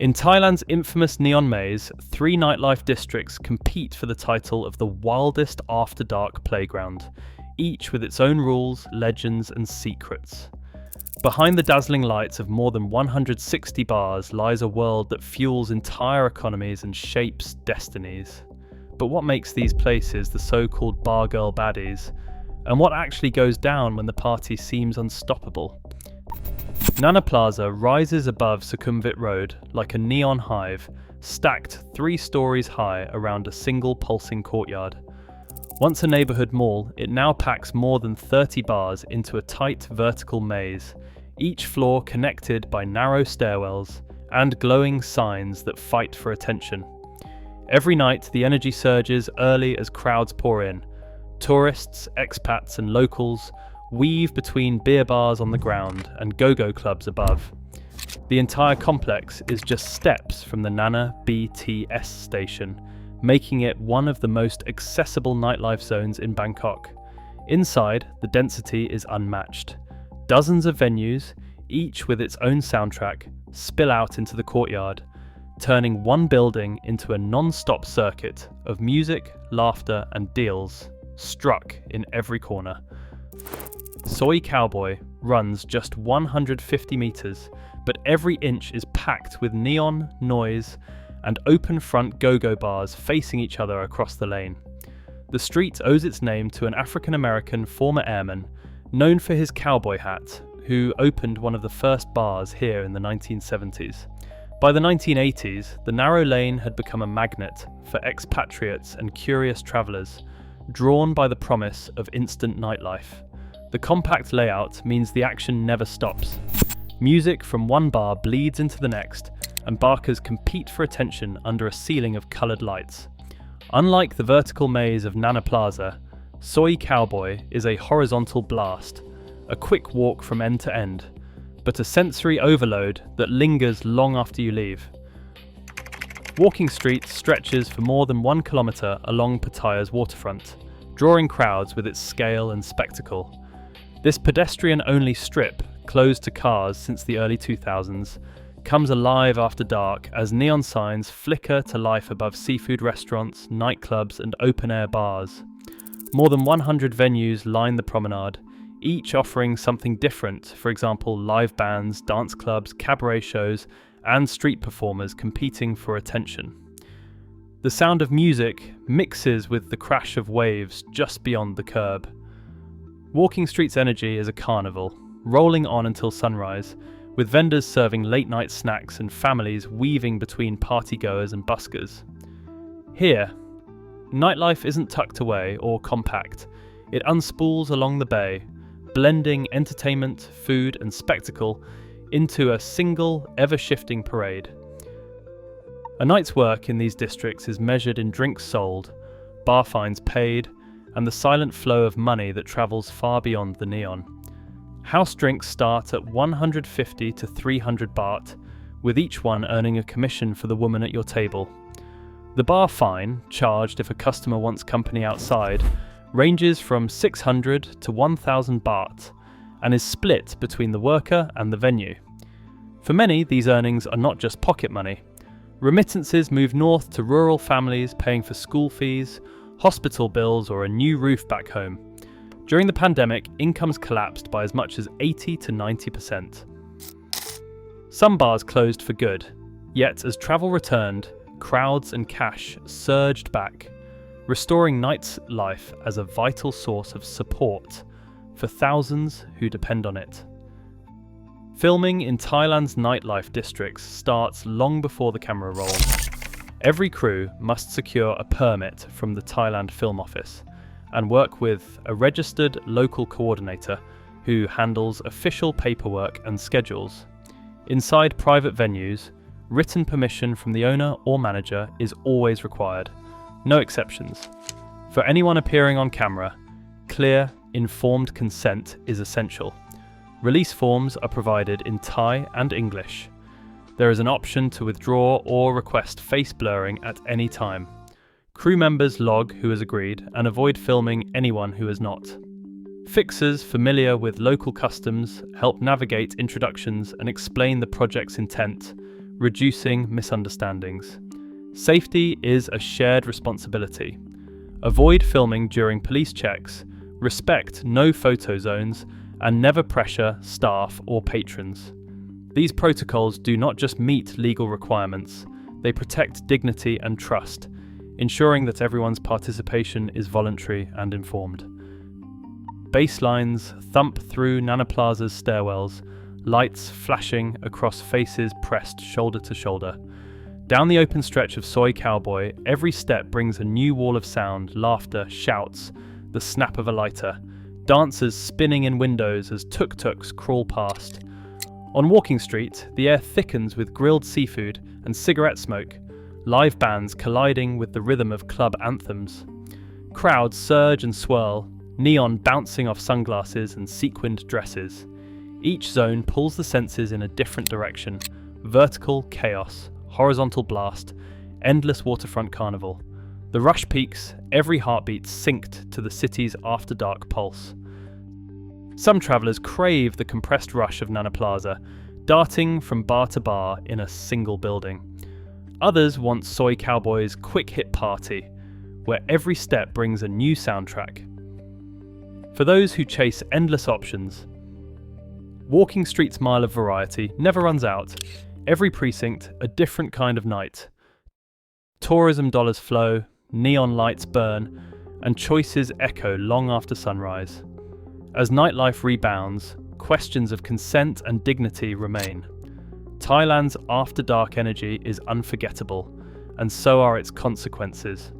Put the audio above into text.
In Thailand's infamous neon maze, three nightlife districts compete for the title of the wildest after-dark playground, each with its own rules, legends, and secrets. Behind the dazzling lights of more than 160 bars lies a world that fuels entire economies and shapes destinies. But what makes these places the so-called Bargirl Baddies? And what actually goes down when the party seems unstoppable? Nana Plaza rises above Sukhumvit Road like a neon hive, stacked 3 stories high around a single pulsing courtyard. Once a neighbourhood mall, it now packs more than 30 bars into a tight vertical maze, each floor connected by narrow stairwells and glowing signs that fight for attention. Every night, the energy surges early as crowds pour in. Tourists, expats and locals weave between beer bars on the ground and go-go clubs above. The entire complex is just steps from the Nana BTS station, making it one of the most accessible nightlife zones in Bangkok. Inside, the density is unmatched. Dozens of venues, each with its own soundtrack, spill out into the courtyard, turning one building into a non-stop circuit of music, laughter and deals, struck in every corner. Soy Cowboy runs just 150 meters, but every inch is packed with neon, noise, and open front go-go bars facing each other across the lane. The street owes its name to an African-American former airman, known for his cowboy hat, who opened one of the first bars here in the 1970s. By the 1980s, the narrow lane had become a magnet for expatriates and curious travellers, drawn by the promise of instant nightlife. The compact layout means the action never stops. Music from one bar bleeds into the next, and barkers compete for attention under a ceiling of coloured lights. Unlike the vertical maze of Nana Plaza, Soy Cowboy is a horizontal blast, a quick walk from end to end, but a sensory overload that lingers long after you leave. Walking Street stretches for more than 1 kilometre along Pattaya's waterfront, drawing crowds with its scale and spectacle. This pedestrian-only strip, closed to cars since the early 2000s, comes alive after dark as neon signs flicker to life above seafood restaurants, nightclubs and open-air bars. More than 100 venues line the promenade, each offering something different, for example live bands, dance clubs, cabaret shows and street performers competing for attention. The sound of music mixes with the crash of waves just beyond the curb. Walking Street's energy is a carnival, rolling on until sunrise, with vendors serving late-night snacks and families weaving between partygoers and buskers. Here, nightlife isn't tucked away or compact. It unspools along the bay, blending entertainment, food and spectacle into a single, ever-shifting parade. A night's work in these districts is measured in drinks sold, bar fines paid, and the silent flow of money that travels far beyond the neon. House drinks start at 150 to 300 baht, with each one earning a commission for the woman at your table. The bar fine, charged if a customer wants company outside, ranges from 600 to 1,000 baht, and is split between the worker and the venue. For many, these earnings are not just pocket money. Remittances move north to rural families paying for school fees, hospital bills or a new roof back home. During the pandemic, incomes collapsed by as much as 80 to 90%. Some bars closed for good, yet as travel returned, crowds and cash surged back, restoring nightlife as a vital source of support for thousands who depend on it. Filming in Thailand's nightlife districts starts long before the camera rolls. Every crew must secure a permit from the Thailand Film Office and work with a registered local coordinator who handles official paperwork and schedules. Inside private venues, written permission from the owner or manager is always required. No exceptions. For anyone appearing on camera, clear, informed consent is essential. Release forms are provided in Thai and English. There is an option to withdraw or request face blurring at any time. Crew members log who has agreed and avoid filming anyone who has not. Fixers familiar with local customs help navigate introductions and explain the project's intent, reducing misunderstandings. Safety is a shared responsibility. Avoid filming during police checks, respect no photo zones, and never pressure staff or patrons. These protocols do not just meet legal requirements, they protect dignity and trust, ensuring that everyone's participation is voluntary and informed. Baselines thump through Nana Plaza's stairwells, lights flashing across faces pressed shoulder to shoulder. Down the open stretch of Soy Cowboy, every step brings a new wall of sound, laughter, shouts, the snap of a lighter, dancers spinning in windows as tuk-tuks crawl past. On Walking Street, the air thickens with grilled seafood and cigarette smoke, live bands colliding with the rhythm of club anthems. Crowds surge and swirl, neon bouncing off sunglasses and sequined dresses. Each zone pulls the senses in a different direction: vertical chaos, horizontal blast, endless waterfront carnival. The rush peaks, every heartbeat synced to the city's after-dark pulse. Some travellers crave the compressed rush of Nana Plaza, darting from bar to bar in a single building. Others want Soy Cowboy's quick hit party, where every step brings a new soundtrack. For those who chase endless options, Walking Street's mile of variety never runs out. Every precinct, a different kind of night. Tourism dollars flow, neon lights burn, and choices echo long after sunrise. As nightlife rebounds, questions of consent and dignity remain. Thailand's after-dark energy is unforgettable, and so are its consequences.